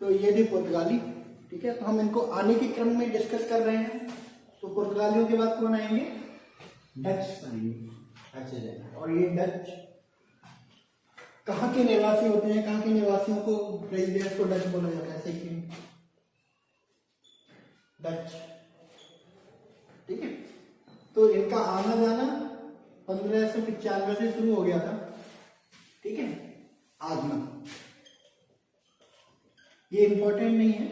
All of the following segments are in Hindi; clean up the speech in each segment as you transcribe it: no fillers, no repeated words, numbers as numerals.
तो ये थे पुर्तगाली। ठीक है, तो हम इनको आने के क्रम में डिस्कस कर रहे हैं। तो पुर्तगालियों के बाद कौन आएंगे? डच आएंगे। और ये डच कहाँ के निवासी होते हैं? कहाँ के निवासियों को, रेजिडेंट्स को डच बोला जाता है? सिक्किम, डच। ठीक है, तो इनका आना जाना 1595 से शुरू हो गया था। ठीक है, आगमन ये इंपॉर्टेंट नहीं है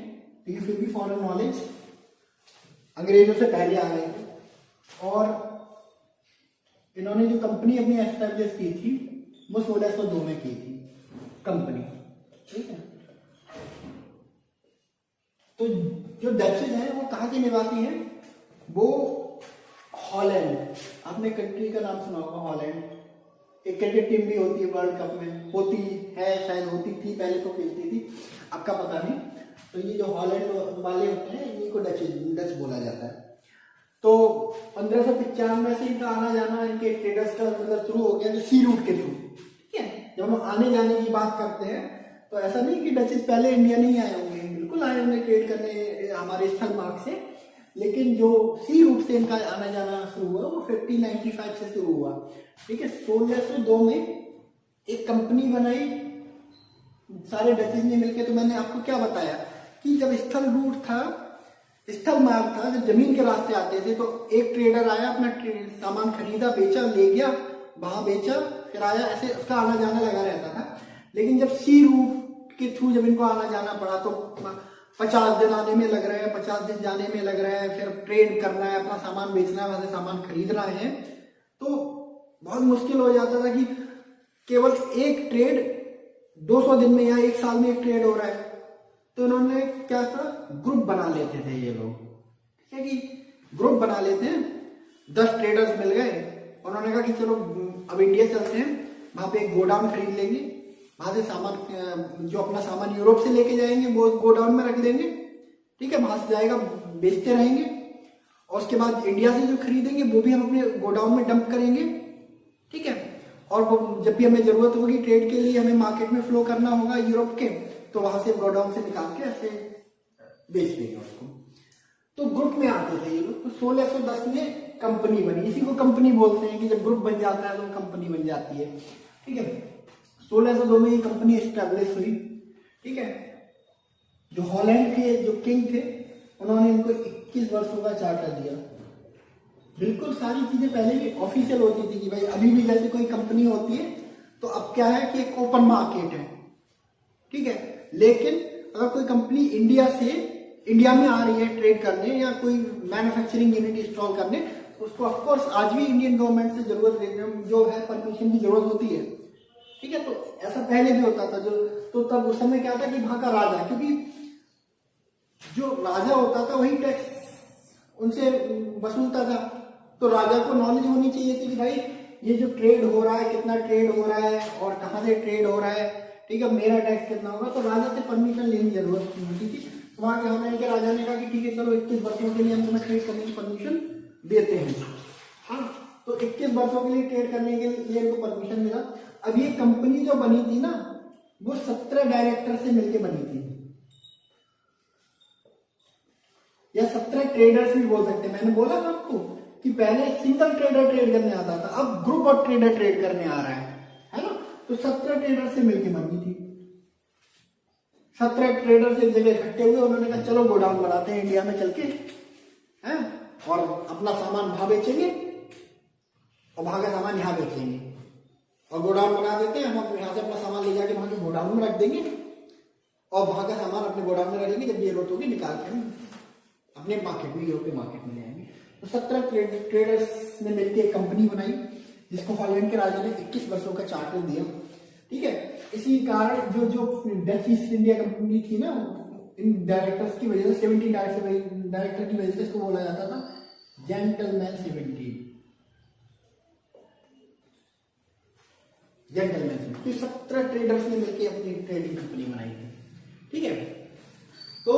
लेकिन फिर भी फॉर नॉलेज, अंग्रेजों से पहले आ गए थे। और इन्होंने जो कंपनी अपनी एस्टेब्लिश की थी वो 1602 में की थी कंपनी। ठीक है, तो जो डचेज हैं वो कहाँ के निवासी हैं? वो हॉलैंड, आपने कंट्री का नाम सुना होगा हॉलैंड। एक क्रिकेट टीम भी होती है वर्ल्ड कप में, होती है शायद, होती थी पहले तो खेलती थी, अब का पता नहीं। तो ये जो हॉलैंड वाले होते हैं इन्हीं को डच बोला जाता है। तो 1595 से इनका आना जाना, इनके ट्रेडर्स का मतलब शुरू हो गया जो सी रूट के थ्रू। ठीक है, जब हम आने जाने की बात करते हैं तो ऐसा नहीं कि डचेस पहले इंडिया नहीं आए होंगे, बिल्कुल आए होंगे ट्रेड करने हमारे स्थल मार्ग से, लेकिन जो सी रूट से इनका आना जाना शुरू हुआ वो 1595 से शुरू हुआ। ठीक है, 1602 में एक कंपनी बनाई सारे डचेस ने मिलकर। तो मैंने आपको क्या बताया कि जब स्थल रूट था, स्थल मार्ग था, जब जमीन के रास्ते आते थे तो एक ट्रेडर आया, अपना सामान खरीदा, बेचा, ले गया, वहां बेचा, फिर आया, ऐसे उसका आना जाना लगा रहता था। लेकिन जब सी रूट के थ्रू जब इनको आना जाना पड़ा तो 50 दिन आने में लग रहे हैं, 50 दिन जाने में लग रहे हैं, फिर ट्रेड करना है, अपना सामान बेचना है, वहां से सामान खरीदना है, तो बहुत मुश्किल हो जाता था कि केवल एक ट्रेड 200 दिन में या एक साल में एक ट्रेड हो रहा है। तो इन्होंने क्या था, ग्रुप बना लेते थे ये लोग। ठीक है, कि ग्रुप बना लेते हैं, 10 ट्रेडर्स मिल गए, उन्होंने कहा कि चलो अब इंडिया चलते हैं, वहां पे एक गोडाउन खरीद लेंगे, वहां से सामान, जो अपना सामान यूरोप से लेके जाएंगे वो गोडाउन में रख देंगे। ठीक है, वहां से जाएगा, बेचते रहेंगे, और उसके बाद इंडिया से जो खरीदेंगे वो भी हम अपने गोडाउन में डंप करेंगे। ठीक है, और वो जब भी हमें जरूरत होगी ट्रेड के लिए, हमें मार्केट में फ्लो करना होगा यूरोप के, तो वहां से गोडाउन से निकाल के ऐसे बेच देंगे उसको। तो ग्रुप में आते थे ये लोग। तो 1610 में कंपनी बनी, इसी को कंपनी बोलते हैं कि जब ग्रुप बन जाता है तो कंपनी बन जाती है। ठीक है, 1602 में ये कंपनी एस्टेब्लिश हुई। ठीक है, जो हॉलैंड के जो किंग थे उन्होंने इनको 21 वर्षों का चार्टर दिया। बिल्कुल सारी चीजें पहले भी ऑफिशियल होती थी कि भाई अभी भी जैसे कोई कंपनी होती है तो अब क्या है कि एक ओपन मार्केट है। ठीक है, लेकिन अगर कोई कंपनी इंडिया में आ रही है ट्रेड करने या कोई मैन्युफैक्चरिंग यूनिट इंस्टॉल करने, तो उसको ऑफकोर्स आज भी इंडियन गवर्नमेंट से जरूरत जो है परमिशन की जरूरत होती है। ठीक है, तो ऐसा पहले भी होता था। तो तब उस समय क्या था कि वहां का राजा, क्योंकि जो राजा होता था वही टैक्स उनसे वसूलता था, तो राजा को नॉलेज होनी चाहिए थी कि भाई ये जो ट्रेड हो रहा है, कितना ट्रेड हो रहा है और कहाँ से ट्रेड हो रहा है। ठीक है, मेरा टैक्स कितना होगा, तो राजा से परमिशन लेने की जरूरत नहीं होती थी। वहां के हॉलैंड के राजा ने कहा कि ठीक है चलो 21 वर्षों के लिए हम तुम्हें ट्रेड करने की परमिशन देते हैं। हाँ, तो 21 वर्षों के लिए ट्रेड करने के लिए इनको परमिशन मिला। अब ये कंपनी जो बनी थी ना वो 17 डायरेक्टर से मिलकर बनी थी, या 17 ट्रेडर्स भी बोल सकते हैं। मैंने बोला ना आपको कि पहले सिंगल ट्रेडर ट्रेड करने आता था, अब ग्रुप ऑफ ट्रेडर ट्रेड करने आ रहा है ना। तो 17 ट्रेडर से मिलकर बनी थी। 17 ट्रेडर एक जगह इकट्ठे हुए, उन्होंने कहा चलो गोडाउन बनाते हैं इंडिया में चल के, है, और अपना सामान वहां बेचेंगे और वहां का सामान यहाँ बेचेंगे, और गोडाउन बना देते हैं, हम यहाँ से अपना सामान ले जाके वहां के गोडाउन में रख देंगे और वहां का सामान अपने गोडाउन में रख लेंगे, जब जरूरत होगी निकाल के हम अपने मार्केट में, यूरोपीय मार्केट में ले आएंगे। तो 17 ट्रेडर्स ने मिलकर एक कंपनी बनाई जिसको हॉलैंड के राजा ने 21 वर्षों का चार्टर दिया। ठीक है, इसी कारण जो डच ईस्ट इंडिया कंपनी थी ना, इन डायरेक्टर्स की वजह से, 17 डायरेक्टर की वजह से इसको बोला जाता था जेंटलमैन 17। तो 17 ट्रेडर्स ने मिलकर अपनी ट्रेडिंग कंपनी बनाई थी। ठीक है, तो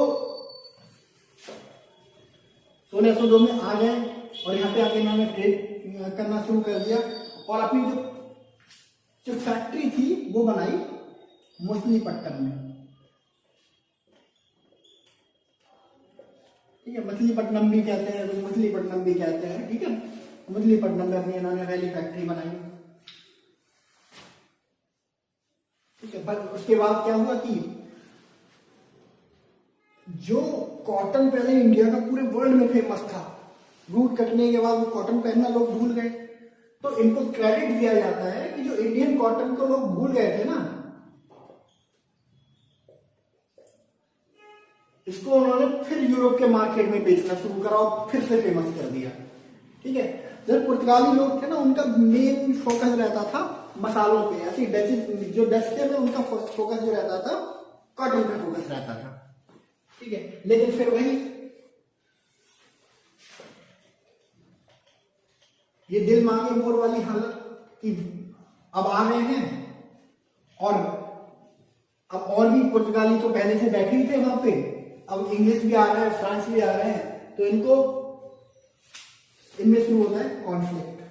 1602 में आ गए और यहाँ पे आके इन्होंने ट्रेड करना शुरू कर दिया, और अपनी जो फैक्ट्री थी वो बनाई मछलीपट्टनम में। ठीक है, मछलीपट्टनम भी कहते हैं, तो मछलीपट्टनम भी कहते हैं। ठीक है, मछलीपट्टनम में अपनी इन्होंने पहली फैक्ट्री बनाई। ठीक है, पर उसके बाद क्या हुआ कि जो कॉटन पहले इंडिया का पूरे वर्ल्ड में फेमस था, रूट कटने के बाद वो कॉटन पहनना लोग भूल गए। तो इनको क्रेडिट दिया जाता है कि जो इंडियन कॉटन को लोग भूल गए थे ना, इसको उन्होंने फिर यूरोप के मार्केट में बेचना शुरू करा और फिर से फेमस कर दिया। ठीक है, जब पुर्तगाली लोग थे ना, उनका मेन फोकस रहता था मसालों पे, ऐसे जो डच थे ना, उनका फोकस जो रहता था कॉटन पे फोकस रहता था। ठीक है, लेकिन फिर वही ये दिल मांगे मोर वाली हालत कि अब आ गए हैं, और अब और भी पुर्तगाली तो पहले से बैठे ही थे वहां पे, अब इंग्लिश भी आ रहा है, फ्रांस भी आ रहे हैं, तो इनको इनमें शुरू होता है कॉन्फ्लिक्ट।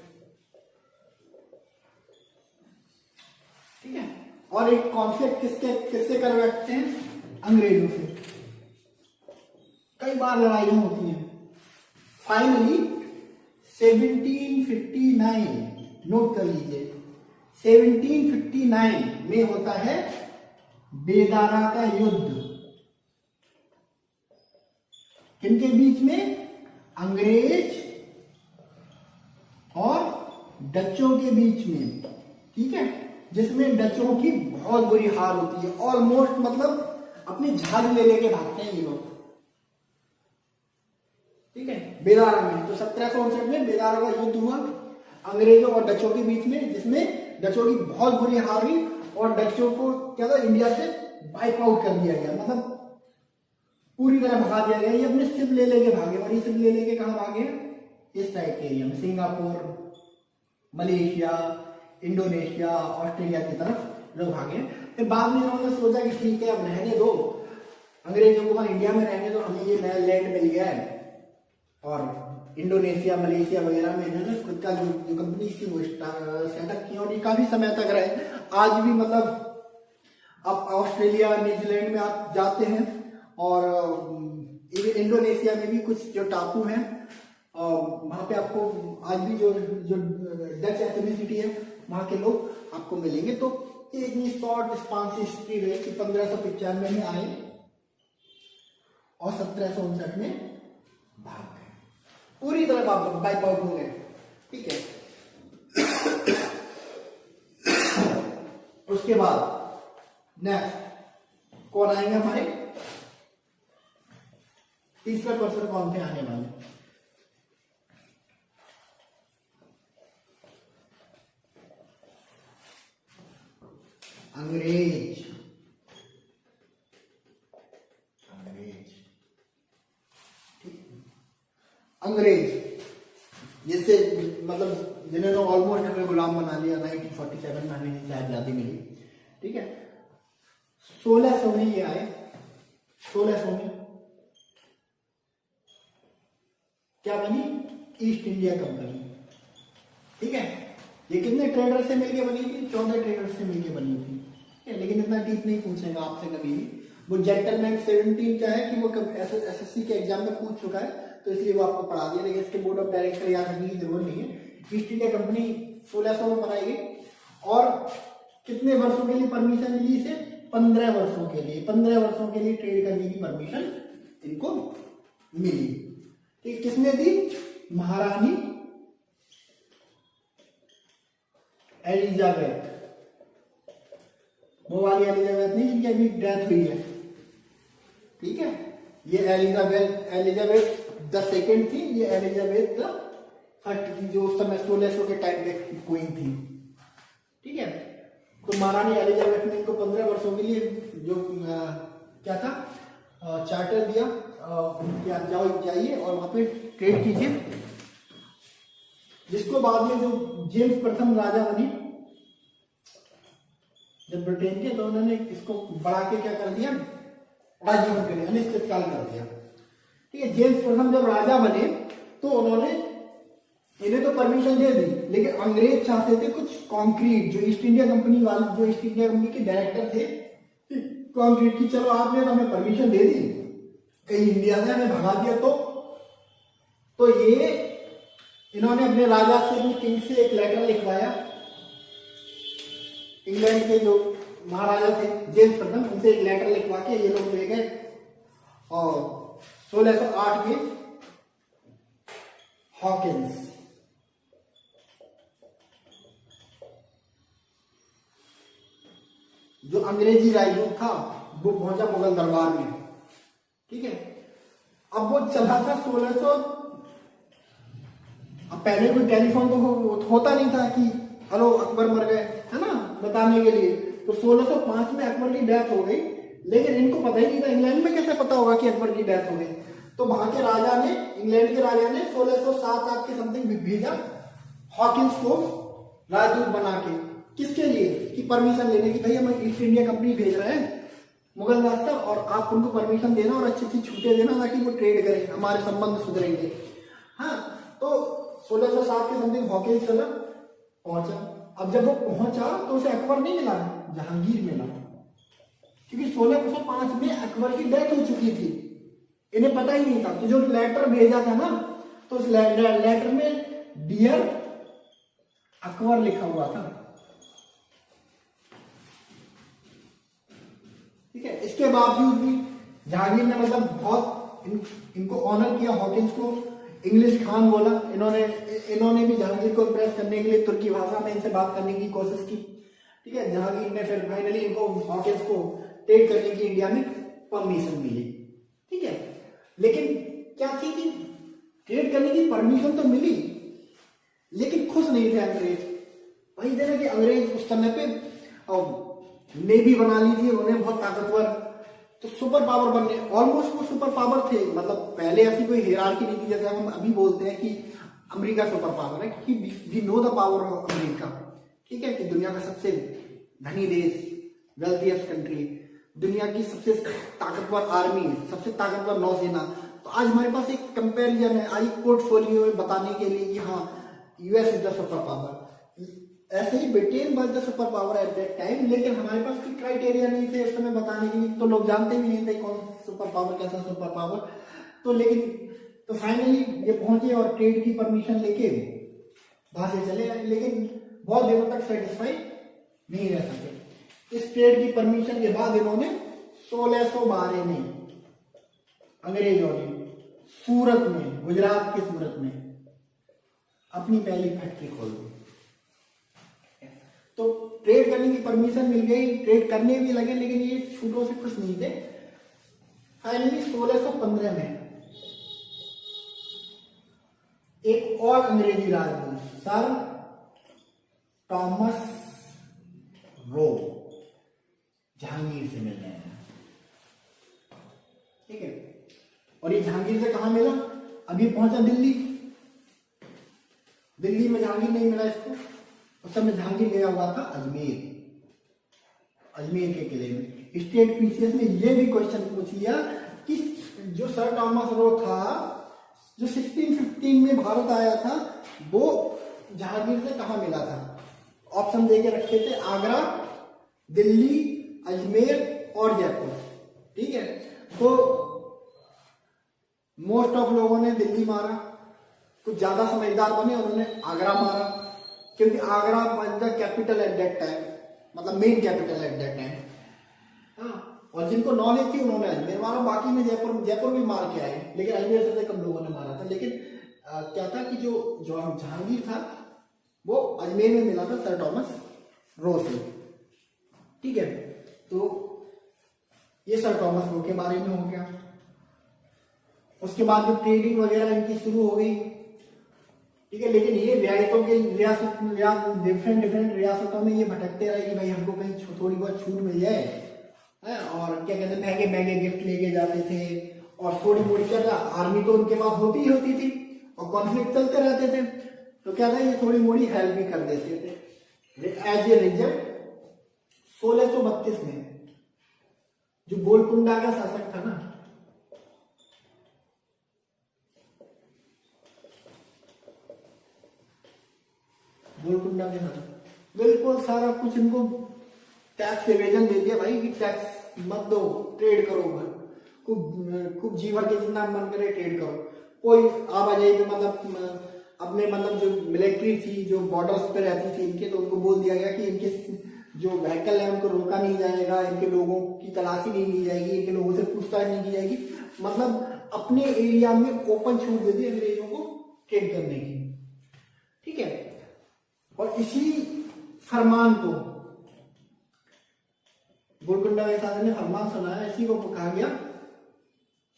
ठीक है, और एक कॉन्फ्लिक्ट किससे कर रखते हैं? अंग्रेजों से। कई बार लड़ाइयां होती हैं। फाइनली 1759, नोट कर लीजिए, 1759 में होता है बेदारा का युद्ध। किनके बीच में? अंग्रेज और डचों के बीच में। ठीक है, जिसमें डचों की बहुत बुरी हार होती है, ऑलमोस्ट मतलब अपनी झाग ले लेके भागते हैं ये लोग। ठीक है, बेदारा में, तो 1759 में बेदारा का युद्ध हुआ अंग्रेजों और डचों के बीच में, जिसमें डचों की बहुत बुरी हार हुई और डचों को क्या था, इंडिया से वाइप आउट कर दिया गया, मतलब पूरी तरह भगा दिया गया। ये अपने शिप ले लेके भागे, और ये शिप ले लेके कहां भागे? इस टाइप के एरिया में, सिंगापुर, मलेशिया, इंडोनेशिया, ऑस्ट्रेलिया की तरफ लोग भागे। फिर बाद में इन्होंने सोचा कि ठीक है, अब रहने दो अंग्रेजों को, वहां इंडिया में रहने दो, हमें ये नया लैंड मिल गया है। और इंडोनेशिया, मलेशिया वगैरह में इन्होंने खुद का जो कंपनी थी वो सेटअप की, और ये काफी समय तक रहे। आज भी मतलब आप ऑस्ट्रेलिया, न्यूजीलैंड में आप जाते हैं, और इंडोनेशिया में भी कुछ जो टापू हैं, वहां पे आपको आज भी जो डच एथनिसिटी है वहां के लोग आपको मिलेंगे। तो ये इतनी शॉर्ट स्पान से हिस्ट्री रही कि 1595 में आए और 1759 में भाग गए, पूरी तरह वाइप आउट हो गए। ठीक है, उसके बाद नेक्स्ट कौन आएंगे हमारे? तीसरा पर्सन कौन थे आने वाले? अंग्रेज। अंग्रेज जिससे मतलब जिन्होंने ऑलमोस्ट हमें गुलाम बना लिया 1947 में, हमें जिससे आजादी मिली। ठीक है, 1600 में ये आए। 1600 में क्या बनी? East India company. ठीक है, ये कितने ट्रेडर से मिलकर बनी थी? 14 ट्रेडर से मिलकर बनी थी। लेकिन इतना डीप नहीं पूछेगा आपसे कभी भी। वो जेंटलमैन 17 क्या है कि वो एसएससी के एग्जाम में पूछ चुका है, तो इसलिए वो आपको पढ़ा दिया, लेकिन इसके बोर्ड ऑफ डायरेक्टर याद रखने की जरूरत नहीं है। ईस्ट इंडिया कंपनी 1600 में बनाई गई, और कितने वर्षों के लिए परमिशन मिली इसे? 15 वर्षों के लिए। 15 वर्षों के लिए ट्रेड करने की परमिशन इनको मिली। ठीक, किसने दी? महारानी एलिजाबेथ। वो वाली एलिजाबेथ नहीं जिनकी अभी डेथ हुई है। ठीक है, ये एलिजाबेथ द सेकेंड थी, ये एलिजाबेथ द फर्स्ट थी, जो उस समय 1600 के टाइम पे क्वीन थी। ठीक है, तो महारानी एलिजाबेथ ने इनको 15 वर्षों के लिए जो क्या था चार्टर दिया कि आप जाइए और वहां पे ट्रेड कीजिए, जिसको बाद में जो जेम्स प्रथम राजा बने जब ब्रिटेन के, तो उन्होंने इसको बढ़ा के क्या कर दिया? आजीवन के लिए अनिश्चित काल कर दिया। ठीक है, जेम्स प्रथम जब राजा बने तो उन्होंने इन्हें तो परमिशन दे दी, लेकिन अंग्रेज चाहते थे कुछ कॉन्क्रीट, जो ईस्ट इंडिया कंपनी वाले, जो ईस्ट इंडिया कंपनी के डायरेक्टर थे, कॉन्क्रीट की, चलो आपने तो हमें परमिशन दे दी, कहीं इंडिया से हमें भगा दिया तो ये इन्होंने अपने राजा से, अपने किंग से एक लेटर लिखवाया। इंग्लैंड के जो महाराजा थे जेम्स प्रथम, उनसे एक लेटर लिखवा के ये लोग ले गए और 1608 में हॉकिंस जो अंग्रेजी राजदूत था वो पहुंचा मुगल दरबार में। ठीक है, अब वो चला था 1600। अब पहले कोई टेलीफोन तो होता नहीं था कि हेलो अकबर मर गए, है ना, बताने के लिए। तो 1605 में अकबर की डेथ हो गई, लेकिन इनको पता ही नहीं था। इंग्लैंड में कैसे पता होगा कि अकबर की डेथ हो गई? तो वहां के राजा ने, इंग्लैंड के राजा ने 1607 के समथिंग भेजा हॉकिंस को राजदूत बना के। किसके लिए? कि परमिशन लेने की, भाई हम ईस्ट इंडिया कंपनी भेज रहे हैं मुगल बादशाह, और आप उनको परमिशन देना और अच्छी अच्छी छूटें देना ताकि वो ट्रेड करें, हमारे संबंध सुधरेंगे। हाँ, तो 1607 के समथिंग हॉकिंस चला, पहुंचा। अब जब वो पहुंचा तो उसे अकबर नहीं मिला, जहांगीर मिला, क्योंकि 1605 में अकबर की डेथ हो चुकी थी। इन्हें पता ही नहीं था। तो जो लेटर भेजा था ना, तो उस लेटर में डियर अकबर लिखा हुआ था। ठीक है, इसके बावजूद भी जहांगीर ने मतलब बहुत इनको ऑनर किया, हॉकिंस को इंग्लिश खान बोला। इन्होंने भी जहांगीर को इम्प्रेस करने के लिए तुर्की भाषा में इनसे बात करने की कोशिश की। ठीक है, जहांगीर ने फिर फाइनली इनको, हॉकिंस को ट्रेड करने की इंडिया में परमिशन मिली। ठीक है, लेकिन क्या थी कि ट्रेड करने की परमिशन तो मिली, लेकिन खुश नहीं थे अंग्रेज। वही देना कि अंग्रेज उस समय पे नेवी बना ली थी उन्होंने, बहुत ताकतवर, तो सुपर पावर बनने, ऑलमोस्ट वो सुपर पावर थे। मतलब पहले ऐसी कोई हियरार्की नहीं थी जैसे हम अभी बोलते हैं कि अमेरिका सुपर पावर है, कि we know the power of America. ठीक है, कि दुनिया का सबसे धनी देश, वेल्थिएस्ट कंट्री, दुनिया की सबसे ताकतवर आर्मी, सबसे ताकतवर नौसेना। तो आज हमारे पास एक कंपैरिजन है, आज एक पोर्टफोलियो है बताने के लिए कि हाँ US is the super power. ऐसे ही Britain was the super power at that time, लेकिन हमारे पास कोई क्राइटेरिया नहीं थे उस समय बताने के लिए, तो लोग जानते भी नहीं थे कौन सुपर पावर, कैसा सुपर पावर। तो लेकिन तो फाइनली ये पहुंचे और ट्रेड की परमिशन लेके वहां से चले आए, लेकिन बहुत देर तक सेटिस्फाई नहीं रह सके। इस ट्रेड की परमिशन के बाद इन्होंने 1612 में अंग्रेजों ने सूरत में, गुजरात के सूरत में अपनी पहली फैक्ट्री खोल दी। तो ट्रेड करने की परमिशन मिल गई, ट्रेड करने भी लगे, लेकिन ये छूटों से खुश नहीं थे। फाइनली 1615 में एक और अंग्रेजी राजदूत सर टॉमस रो जहांगीर से मिलने आया। ठीक है, और ये जहांगीर से कहां मिला? अभी पहुंचा दिल्ली। दिल्ली में जहांगीर नहीं मिला इसको, उस समय जहांगीर गया हुआ था अजमेर, अजमेर के किले में। स्टेट पीसीएस में ये भी क्वेश्चन पूछ लिया कि जो सर टॉमस रो था, जो 1615 में भारत आया था, वो जहांगीर से कहां मिला था? ऑप्शन देके रखे थे, आगरा, दिल्ली, अजमेर और जयपुर। ठीक है, तो मोस्ट ऑफ लोगों ने दिल्ली मारा, कुछ ज्यादा समझदार बने, उन्होंने आगरा मारा, क्योंकि Agra was the capital at that time, मतलब main capital at that time. हाँ, और जिनको नॉलेज थी उन्होंने अजमेर मारा, बाकी में जयपुर भी मार के आए, लेकिन अजमेर सबसे कम लोगों ने मारा था। लेकिन क्या था कि जो जहांगीर था वो अजमेर में मिला था सर टॉमस रो से। ठीक है, तो ये सर टॉमस रो के बारे में हो गया। उसके बाद जो ट्रेडिंग वगैरह इनकी शुरू हो गई। ठीक है, लेकिन ये रियायतों के डिफरेंट रियासतों में ये भटकते रहे कि भाई हमको कहीं थोड़ी बहुत छूट मिल जाए, है, और क्या कहते हैं, महंगे महंगे गिफ्ट लेके जाते थे, और थोड़ी मोड़ी क्या था, आर्मी तो उनके पास होती ही होती थी, और कॉन्फ्लिक्ट चलते रहते थे, तो क्या था, ये थोड़ी मोड़ी हेल्प भी कर देते थे। एज ए रिजल्ट 1632 में जो गोलकुंडा का शासक था ना, गोलकुंडा के साथ बिल्कुल सारा कुछ इनको टैक्स एवेजन दे दिया भाई, कि टैक्स मत दो, ट्रेड करो। खूब खूब जी भर के जितना मन करे ट्रेड करो। कोई आवाजाही तो मतलब अपने मतलब जो मिलिट्री थी, जो बॉर्डर्स पे रहती थी इनके, तो उनको बोल दिया गया कि इनके जो व्हीकल है उनको रोका नहीं जाएगा, इनके लोगों की तलाशी नहीं ली जाएगी, इनके लोगों से पूछताछ नहीं की जाएगी। मतलब अपने एरिया में ओपन छूट दे दी अंग्रेजों को ट्रेड करने की, ठीक है। और इसी फरमान को गोलकुंडा के शासन ने फरमान सुनाया, इसी को कहा गया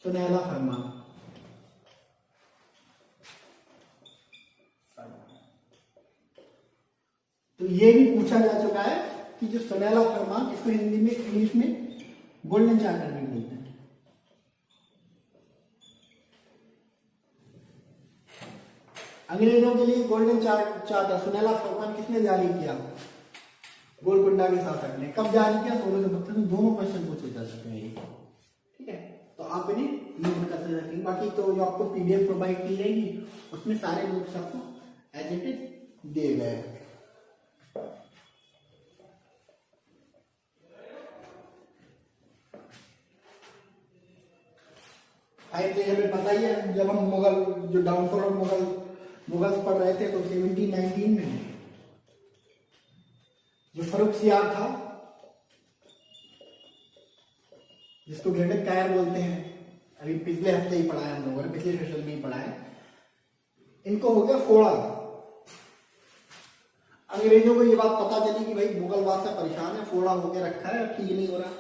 सुनहला फरमान। तो ये भी पूछा जा चुका है कि जो सुनहला फरमान, इसको हिंदी में इंग्लिश में गोल्डन चार्टर भी बोलते हैं। अंग्रेजों के लिए गोल्डन चार्टर सुनहला फरमान किसने जारी किया? गोलकुंडा के शासक ने। कब जारी किया? 1672 में। दोनों क्वेश्चन पूछे जा सकते हैं, ठीक है। तो आप इन्हें नोट कर सकते हैं। बाकी तो जो आपको पीडीएफ प्रोवाइड की जाएगी उसमें सारे नोट्स आपको एज इट इज दिए गए हैं। हमें पता ही है, जब हम मुगल जो डाउनफॉल ऑफ मुगल्स पढ़ रहे थे तो 1719 में जो फर्रुखसियार था, जिसको ग्रेटेड कायर बोलते हैं, अभी पिछले हफ्ते ही पढ़ा है हम लोगों ने, पिछले सेशन में ही पढ़ा है, इनको हो गया फोड़ा। अंग्रेजों को ये बात पता चली कि भाई मुगल बादशाह परेशान है, फोड़ा होके रखा है, ठीक नहीं हो रहा,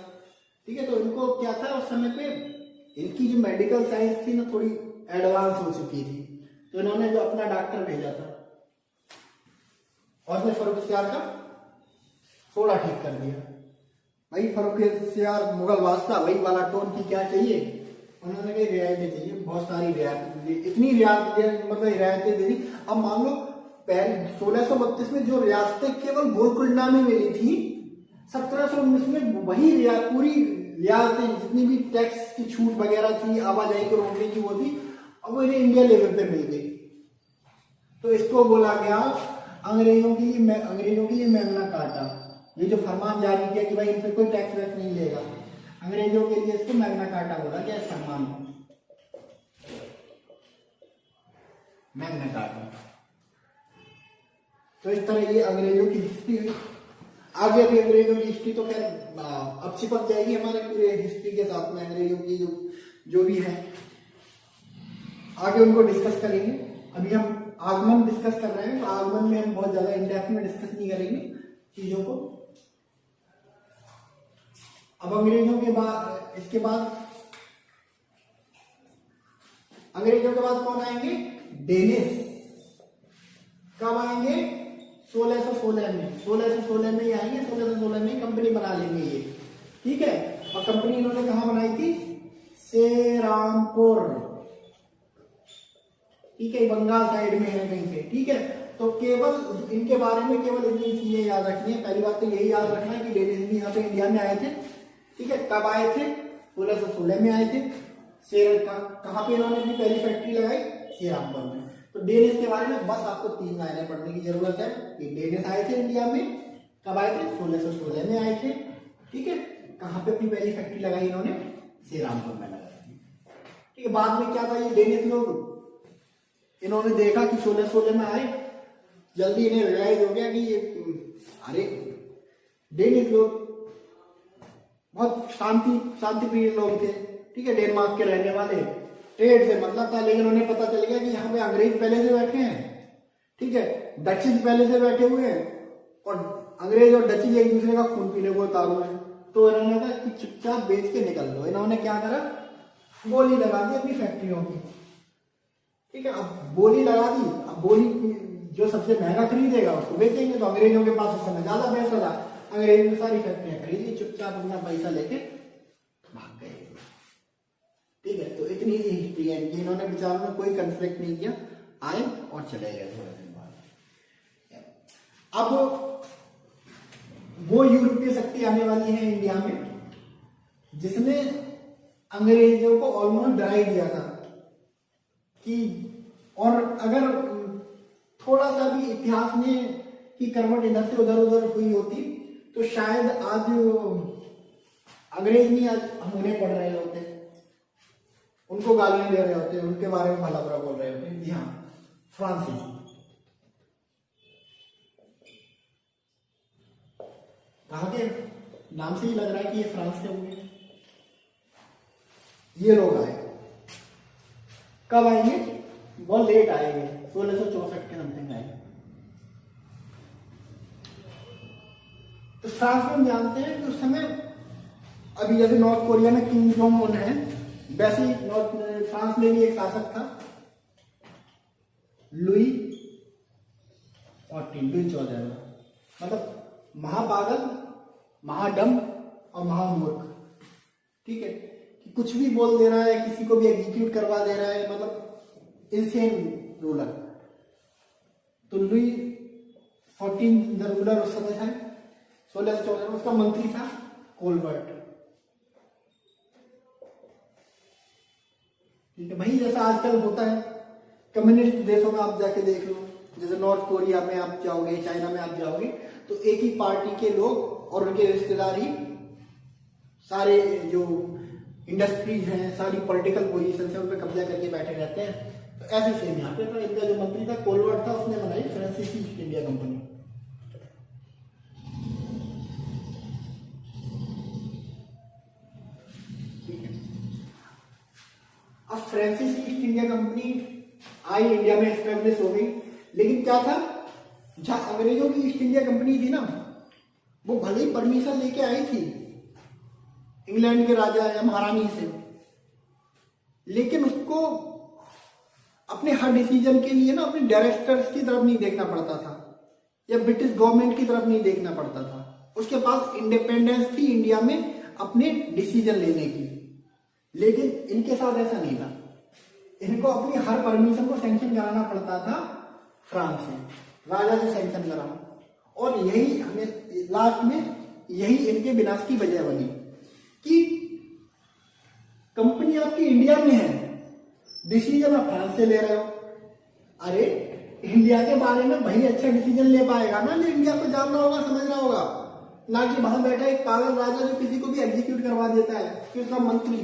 ठीक है। तो इनको क्या था, उस समय पे इनकी जो मेडिकल साइंस थी ना थोड़ी एडवांस हो चुकी थी, तो इन्होंने जो अपना डॉक्टर भेजा था और उसने फर्रुखसियार का फोड़ा ठीक कर दिया। भाई फर्रुखसियार मुगल बादशाह, वही वाला टोन की क्या चाहिए, उन्होंने कही रियायतें चाहिए, बहुत सारी रियायतें, इतनी रियायतें मतलब रियायतें दे दी। अब मान लो 1632 में जो रियासतें केवल गोलकुंडा में मिली थी, 1719 में वही पूरी रियासतें, जितनी भी टैक्स की छूट वगैरह थी, आवाजाही को रोकने की वो थी, अब वो इन्हें इंडिया लेवल पे मिल गई। तो इसको बोला गया अंग्रेजों के लिए मैग्ना कार्टा। ये जो फरमान जारी किया कि भाई इन पे कोई टैक्स वैक्स नहीं लेगा, अंग्रेजों के लिए इसको मैग्ना कार्टा बोला गया, इस फरमान को मैग्ना कार्टा। तो इस तरह ये अंग्रेजों की हिस्ट्री हुई। आगे अभी अंग्रेजों की हिस्ट्री तो खैर अब चिपक जाएगी हमारे पूरे हिस्ट्री के साथ में, अंग्रेजों की जो भी है आगे उनको डिस्कस करेंगे। अभी हम आगमन डिस्कस कर रहे हैं, तो आगमन में हम बहुत ज्यादा इन डेप्थ में डिस्कस नहीं करेंगे चीजों को। अब अंग्रेजों के बाद, इसके बाद अंग्रेजों के बाद कौन आएंगे? डेनिस। कब आएंगे? 1616 में। 1616 में ही आएंगे, 1616 में कंपनी बना लेंगे ये, ठीक है। और कंपनी इन्होंने कहां बनाई थी? सेरामपुर, ठीक है, बंगाल साइड में है कहीं से, ठीक है। तो केवल इनके बारे में केवल इतनी चीजें याद रखनी है। पहली बात तो यही याद रखना है कि डेनिस भी यहाँ पे इंडिया में आए थे, ठीक है। कब आए थे? 1616 में आए थे। कहाँ पे इन्होंने अपनी पहली फैक्ट्री लगाई? सेरामपुर में। तो डेनिस के बारे में बस आपको 3 लाइनें पढ़ने की जरूरत है कि डेनिस आए थे इंडिया में, कब आए थे? 1616 में आए थे, ठीक है। कहाँ पे अपनी पहली फैक्ट्री लगाई इन्होंने? सेरामपुर में लगाई थी, ठीक है। बाद में क्या था, ये डेनिस लोग, इन्होंने देखा कि 1616 में आए, जल्दी इन्हें रियलाइज हो गया कि ये अरे डेनिस लोग बहुत शांति प्रिय लोग थे, ठीक है, डेनमार्क के रहने वाले, ट्रेड से मतलब था। लेकिन उन्हें पता चल गया कि यहाँ पे अंग्रेज पहले से बैठे हैं, ठीक है, डचीज पहले से बैठे हुए हैं, और अंग्रेज और डचीज एक दूसरे का खून पीने को उतारू है। तो इन्होंने कहा कि चुपचाप बेच के निकल लो। इन्होंने क्या करा? बोली लगा दी अपनी फैक्ट्रियों की, ठीक है। अब बोली लगा दी, अब बोली जो सबसे महंगा खरीदेगा उसको बेचेंगे। तो अंग्रेजों के पास उस समय ज्यादा पैसा था, अंग्रेज ने सारी फैक्ट्रियां खरीद ली, चुपचाप अपना पैसा लेके भाग गए, ठीक है। तो इतनी सी हिस्ट्री है कि इन्होंने विचारों में कोई कंफ्लिक्ट नहीं किया, आए और चले गए थोड़े दिन बाद। अब वो यूरोपीय शक्ति आने वाली है इंडिया में जिसने अंग्रेजों को ऑलमोस्ट डरा ही दिया था कि, और अगर थोड़ा सा भी इतिहास में की करवट इधर से उधर हुई होती तो शायद आज अंग्रेज नहीं, आज हम उन्हें पढ़ रहे होते, उनको गालियां दे रहे होते हैं, उनके बारे में भला बुरा बोल रहे होते हैं। जी हाँ, फ्रांसीसी। कहाँ के? नाम से ही लग रहा है कि ये फ्रांस के होंगे। ये लोग आए, कब आएंगे? बहुत लेट आएंगे, 1664 के समथिंग आए। तो फ्रांस में हम जानते हैं कि उस समय, अभी जैसे नॉर्थ कोरिया में किम जोंग उन है, वैसे ही फ्रांस में भी एक शासक था, लुई 14, मतलब महापागल, महाडम और महामूर्ख। ठीक है, कि कुछ भी बोल दे रहा है, किसी को भी एग्जीक्यूट करवा दे रहा है, मतलब इंसेन रूलर। तो लुई 14 रूलर उस समय था, 1614 में। उसका मंत्री था कोलबर्ट। ठीक है भाई, जैसा आजकल होता है कम्युनिस्ट देशों में, आप जाके देख लो, जैसे नॉर्थ कोरिया में आप जाओगे, चाइना में आप जाओगे, तो एक ही पार्टी के लोग और उनके रिश्तेदार ही सारे जो इंडस्ट्रीज हैं, सारी पॉलिटिकल पोजीशन है, उन पर कब्जा करके बैठे रहते हैं। तो ऐसे सेम यहाँ पे, तो इनका जो मंत्री था कोलवर्ट था, उसने बनाई फ्रांसीसी ईस्ट इंडिया कंपनी। ठीक है, अब फ्रांसीसी ईस्ट इंडिया कंपनी आई, इंडिया में एस्टेब्लिश हो गई। लेकिन क्या था, जहां अंग्रेजों की ईस्ट इंडिया कंपनी थी ना, वो भले ही परमिशन लेके आई थी इंग्लैंड के राजा या महारानी से, लेकिन उसको अपने हर डिसीजन के लिए ना अपने डायरेक्टर्स की तरफ नहीं देखना पड़ता था, या ब्रिटिश गवर्नमेंट की तरफ नहीं देखना पड़ता था। उसके पास इंडिपेंडेंस थी इंडिया में अपने डिसीजन लेने की। लेकिन इनके साथ ऐसा नहीं था, इनको अपनी हर परमिशन को सैंक्शन कराना पड़ता था फ्रांस से, राजा से सैंक्शन कराना। और यही हमें लास्ट में यही इनके विनाश की वजह बनी कि कंपनी आपकी इंडिया में है, डिसीजन आप फ्रांस से ले रहे हो। अरे इंडिया के बारे में भाई अच्छा डिसीजन ले पाएगा ना जो इंडिया को जानना होगा, समझना होगा, ना कि वहां बैठा एक पागल राजा जो किसी को भी एग्जीक्यूट करवा देता है, कि उसका मंत्री।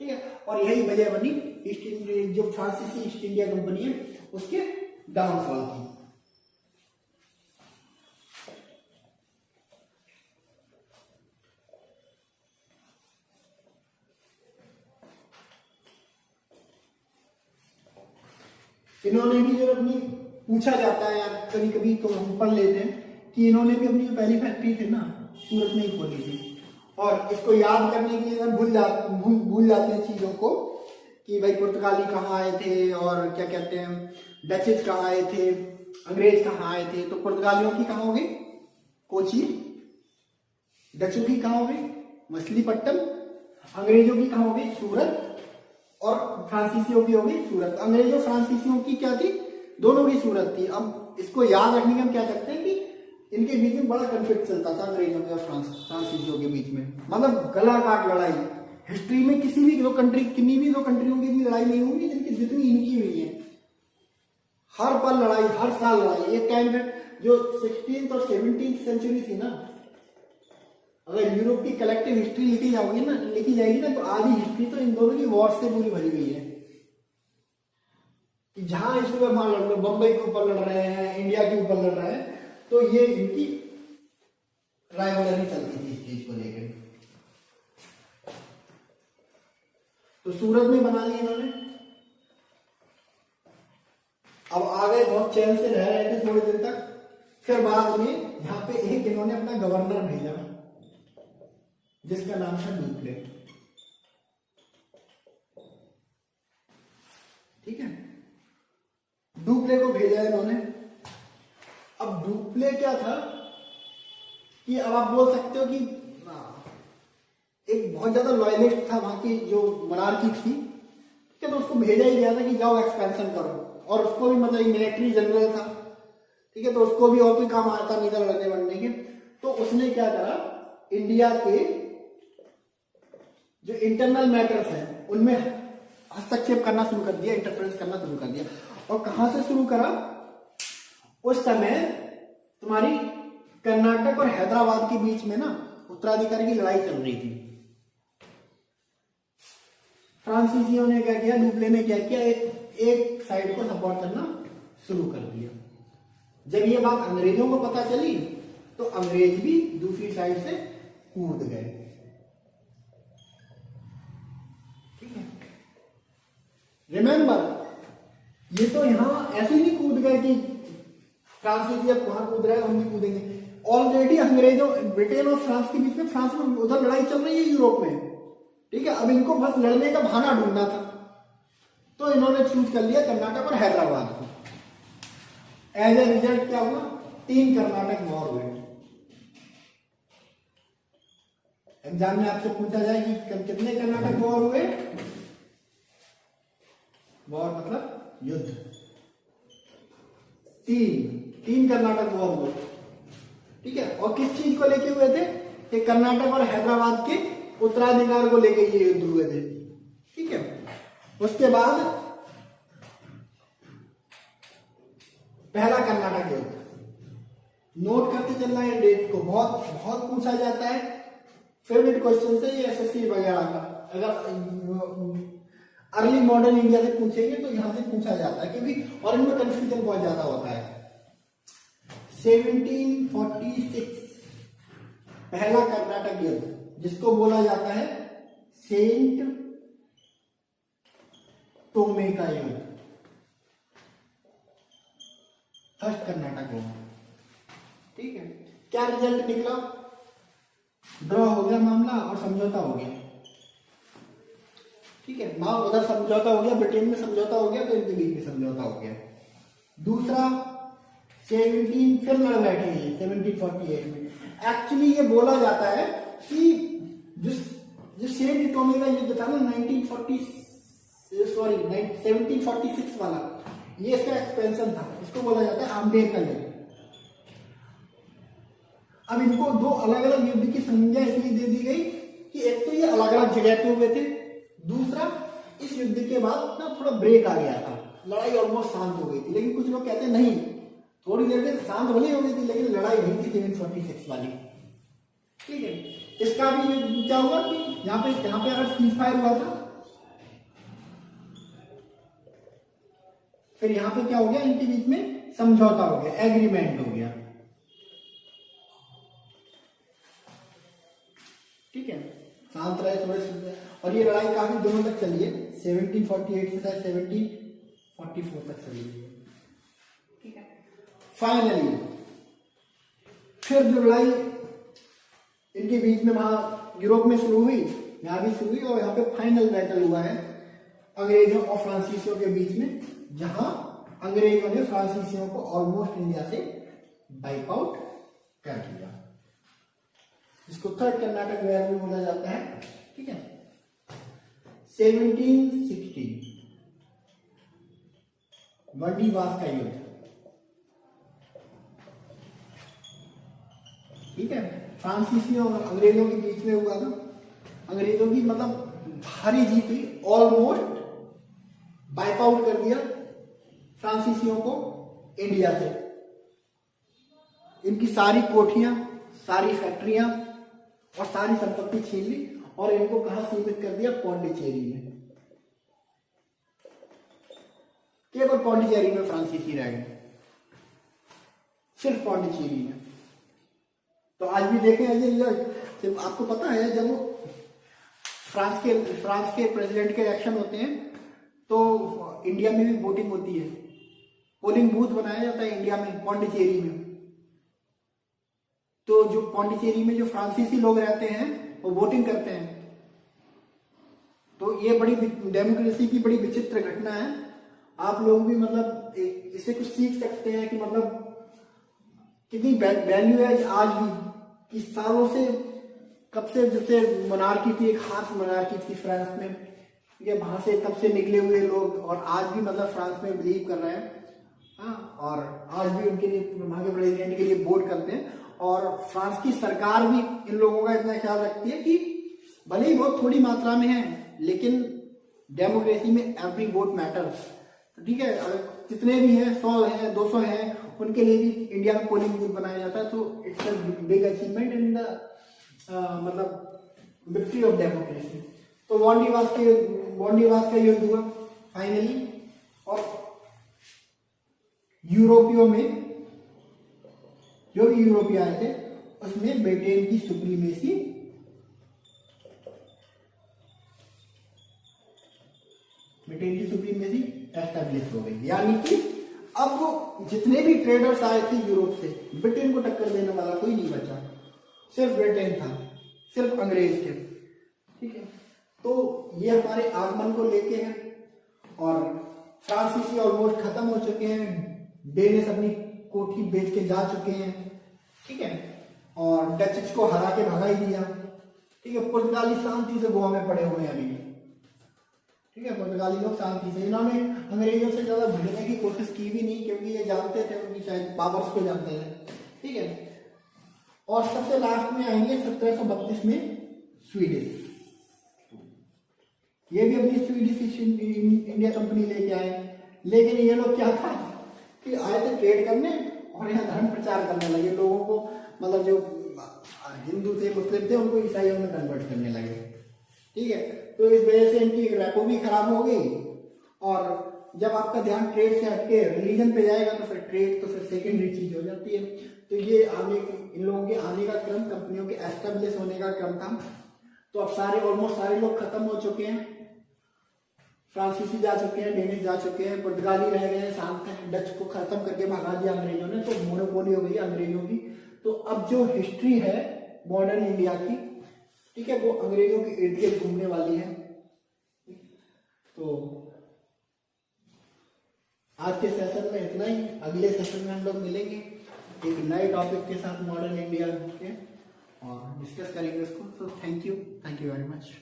ठीक है, और यही वजह बनी ईस्ट इंडिया, जो फ्रांसीसी ईस्ट इंडिया कंपनी है, उसके डाउनफॉल की। इन्होंने भी जो अपनी, पूछा जाता है यार कभी कभी तो हम पढ़ लेते हैं कि इन्होंने भी अपनी जो पहली फैक्ट्री थी ना सूरत में ही खोली थी। और इसको याद करने के लिए भूल जाते हैं चीजों को, कि भाई पुर्तगाली कहाँ आए थे और क्या कहते हैं डचेज कहाँ आए थे, अंग्रेज कहाँ आए थे। तो पुर्तगालियों की कहाँ हो गई कोची, डचों की कहाँ हो गई मछलीपट्टनम, अंग्रेजों की कहाँ हो गई सूरत, और फ्रांसीसियों की हो गई सूरत। अंग्रेजों फ्रांसीसियों की क्या थी, दोनों की सूरत थी। अब इसको याद रखने के हम क्या करते हैं कि इनके बीच में बड़ा कंफ्लिक्ट चलता था अंग्रेजों के और फ्रांसीसियों के बीच में, मतलब गला काट लड़ाई। हिस्ट्री में किसी भी दो कंट्री, किन्हीं भी दो कंट्रियों की भी लड़ाई नहीं होगी जिनकी जितनी इनकी हुई है। हर पल लड़ाई, हर साल लड़ाई। एक टाइम पे जो 16th और 17th सेंचुरी थी ना, अगर यूरोप की कलेक्टिव हिस्ट्री लिखी जाएगी ना, तो आधी हिस्ट्री तो इन दोनों की वॉर से पूरी भरी हुई है। कि जहां इस ऊपर मान लड़ लो, बंबई के ऊपर लड़ रहे हैं, इंडिया के ऊपर लड़ रहे हैं, तो ये इनकी राइवलरी चलती थी इस चीज को लेकर। तो सूरत में बना ली इन्होंने। अब आ गए, बहुत चैन से रह रहे थे थोड़े दिन तक। फिर बाद में यहाँ पे एक इन्होंने अपना गवर्नर भेजा जिसका नाम था डुप्ले। ठीक है, डुप्ले को भेजा इन्होंने। अब डुप्ले क्या था कि अब आप बोल सकते हो कि एक बहुत ज्यादा लॉयलिस्ट था वहां की जो मोनार्की थी। ठीक है, तो उसको भेजा ही गया था कि जाओ एक्सपेंशन करो, और उसको भी मतलब मिलिट्री जनरल था। ठीक है, तो उसको भी और कोई काम आता नहीं था लड़ने वड़ने के। तो उसने क्या करा, इंडिया के जो इंटरनल मैटर्स हैं उनमें हस्तक्षेप करना शुरू कर दिया, इंटरफेरेंस करना शुरू कर दिया। और कहां से शुरू करा, उस समय तुम्हारी कर्नाटक और हैदराबाद के बीच में ना उत्तराधिकारी की लड़ाई चल रही थी। फ्रांसीसियों ने क्या किया, डुप्ले ने क्या किया, एक साइड को सपोर्ट करना शुरू कर दिया। जब ये बात अंग्रेजों को पता चली तो अंग्रेज भी दूसरी साइड से कूद गए। ठीक है, रिमेंबर ये तो यहां ऐसे नहीं कूद गए कि फ्रांसीसी अब वहां कूद रहा है हम भी कूदेंगे। ऑलरेडी अंग्रेजों, ब्रिटेन और फ्रांस के बीच में, फ्रांस में उधर लड़ाई चल रही है यूरोप में। ठीक है, अब इनको बस लड़ने का बहाना ढूंढना था, तो इन्होंने चूज कर लिया कर्नाटक और हैदराबाद को। एज ए रिजल्ट क्या हुआ, 3 कर्नाटक वॉर हुए। एग्जाम में आपसे पूछा जाए कि कितने कर्नाटक वॉर हुए, वॉर मतलब युद्ध, 3 कर्नाटक वॉर हुए। ठीक है, और किस चीज को लेके हुए थे, कि कर्नाटक और हैदराबाद के उत्तराधिकार को लेके ये युद्ध हुए थे। ठीक है, उसके बाद पहला कर्नाटक युद्ध, नोट करते चलना है डेट को, बहुत बहुत पूछा जाता है, फेवरेट क्वेश्चन से ये एसएससी वगैरह का। अगर अर्ली मॉडर्न इंडिया से पूछेंगे तो यहां से पूछा जाता है, क्योंकि और इनमें कंफ्यूजन बहुत ज्यादा होता है। 1746 पहला कर्नाटक युद्ध, जिसको बोला जाता है सेंट टोमे का युद्ध, फर्स्ट कर्नाटक वॉर। ठीक है, क्या रिजल्ट निकला, ड्रॉ हो गया मामला और समझौता हो गया। ठीक है, मां उधर समझौता हो गया, ब्रिटेन में समझौता हो गया, तो इनके बीच में समझौता हो गया। दूसरा 17 फिर लड़ बैठे हैं 1748 में। एक्चुअली ये बोला जाता है कि जिस सेंट टोमे का युद्ध था ना 1746 वाला, ये इसका एक्सपेंशन था, इसको बोला जाता है आम्बेर का युद्ध। अब इनको 2 अलग अलग युद्ध की संज्ञा इसलिए दे दी गई कि एक तो ये अलग अलग जगह पे हुए थे, दूसरा इस युद्ध के बाद ना थोड़ा ब्रेक आ गया था, लड़ाई ऑलमोस्ट शांत हो गई थी। लेकिन कुछ लोग कहते हैं नहीं, थोड़ी देर में शांत भले हो गई थी, लेकिन लड़ाई हुई थी 1746 वाली। ठीक है, इसका भी क्या हुआ कि यहाँ पे अगर सीज फायर हुआ था, फिर यहाँ पे क्या हो गया, इनके बीच में समझौता हो गया, एग्रीमेंट हो गया। ठीक है, शांत रहे थोड़े से, और ये लड़ाई काफी दिनों तक चली है, 1748 से 1744 तक चली है। ठीक है, फाइनली फिर जो लड़ाई इनके बीच में वहां यूरोप में शुरू हुई, यहां भी शुरू हुई, और यहाँ पे फाइनल बैटल हुआ है अंग्रेजों और फ्रांसीसियों के बीच में, जहां अंग्रेजों ने फ्रांसीसियों को ऑलमोस्ट इंडिया से वाइप आउट कर दिया, जिसको थर्ड कर्नाटक वॉर भी बोला जाता है। ठीक है, 1760 वंडीवास का युद्ध। ठीक है, फ्रांसीसियों और अंग्रेजों के बीच में हुआ था। अंग्रेजों की मतलब भारी जीत हुई, ऑलमोस्ट वाइप आउट कर दिया फ्रांसीसियों को इंडिया से। इनकी सारी कोठियां, सारी फैक्ट्रियां और सारी संपत्ति छीन ली, और इनको कहां सीमित कर दिया, पौंडीचेरी में। केवल पौंडीचेरी में फ्रांसीसी रह गए, सिर्फ पौंडीचेरी में। तो आज भी देखें जब आपको पता है, जब फ्रांस के प्रेसिडेंट के इलेक्शन होते हैं तो इंडिया में भी वोटिंग होती है, पोलिंग बूथ बनाया जाता है इंडिया में, पौंडीचेरी में। तो जो पौंडीचेरी में जो फ्रांसीसी लोग रहते हैं वो वोटिंग करते हैं। तो ये बड़ी डेमोक्रेसी की बड़ी विचित्र घटना है। आप लोग भी मतलब इससे कुछ सीख सकते हैं कि मतलब कितनी वैल्यू है आज भी, कि सालों से, कब से जैसे मोनार्की थी, एक हार्श मोनार्की थी फ्रांस में, ये वहां से तब से निकले हुए लोग, और आज भी मतलब फ्रांस में बिलीव कर रहे हैं। हाँ, और आज भी उनके लिए, वहां के प्रेसिडेंट के लिए वोट करते हैं। और फ्रांस की सरकार भी इन लोगों का इतना ख्याल रखती है कि भले ही बहुत थोड़ी मात्रा में है, लेकिन डेमोक्रेसी में एवरी वोट मैटर्स। ठीक है, कितने भी हैं, 100 हैं, 200 हैं, उनके लिए भी इंडिया में पोलिंग बूथ बनाया जाता है। तो it's a big achievement in the मतलब विक्ट्री ऑफ डेमोक्रेसी। तो वांडीवास के बॉन्डिवास का युद्ध हुआ फाइनली, और यूरोपियों में जो भी यूरोपीय आए थे उसमें ब्रिटेन की सुप्रीमेसी एस्टेब्लिश हो गई। यानी कि अब जितने भी ट्रेडर्स आए थे यूरोप से, ब्रिटेन को टक्कर देने वाला कोई नहीं बचा, सिर्फ ब्रिटेन था, सिर्फ अंग्रेज थे। ठीक है, तो ये हमारे आगमन को लेके है। और फ्रांसीसी ऑलमोस्ट खत्म हो चुके हैं, डेनिस अपनी कोठी बेच के जा चुके हैं। ठीक है, और डचेस को हरा के भगा ही दिया। ठीक है, पुर्तगाली शांति से गोवा में पड़े हुए हैं अभी। ठीक है, पुर्तगाली लोग शांति से, इन्होंने अंग्रेजों से ज्यादा भिड़ने की कोशिश की भी नहीं, क्योंकि ये जानते थे उनकी शायद पावर्स को जानते थे। ठीक है, और सबसे लास्ट में आएंगे 1732 में स्वीडिश। ये भी अपनी स्वीडिश इंडिया कंपनी लेके आए, लेकिन ये लोग क्या था कि आए थे ट्रेड करने और यहाँ धर्म प्रचार करने लगे लोगों को, मतलब जो हिंदू थे मुस्लिम थे उनको ईसाइयों में कन्वर्ट करने लगे। ठीक है, तो इस वजह से इनकी रेपो भी खराब हो गई। और जब आपका ध्यान ट्रेड से हटके रिलीजन पे जाएगा तो फिर ट्रेड तो फिर सेकेंडरी चीज हो जाती है। तो ये आने, इन लोगों के आने का क्रम, कंपनियों के एस्टेब्लिश होने का क्रम था। तो अब सारे ऑलमोस्ट सारे लोग खत्म हो चुके हैं, फ्रांसीसी जा चुके हैं, डेनिश जा चुके हैं, पुर्तगाली रह गए हैं, शांत हैं, डच को खत्म करके भगा दिया अंग्रेजों ने, तो मोनोपोली हो गई अंग्रेजों की। तो अब जो हिस्ट्री है मॉडर्न इंडिया की, ठीक है, वो अंग्रेजों के इर्द गिर्द घूमने वाली है। तो आज के सेशन में इतना ही, अगले सेशन में हम लोग मिलेंगे एक नए टॉपिक के साथ मॉडर्न इंडिया के, और डिस्कस करेंगे उसको। तो थैंक यू वेरी मच।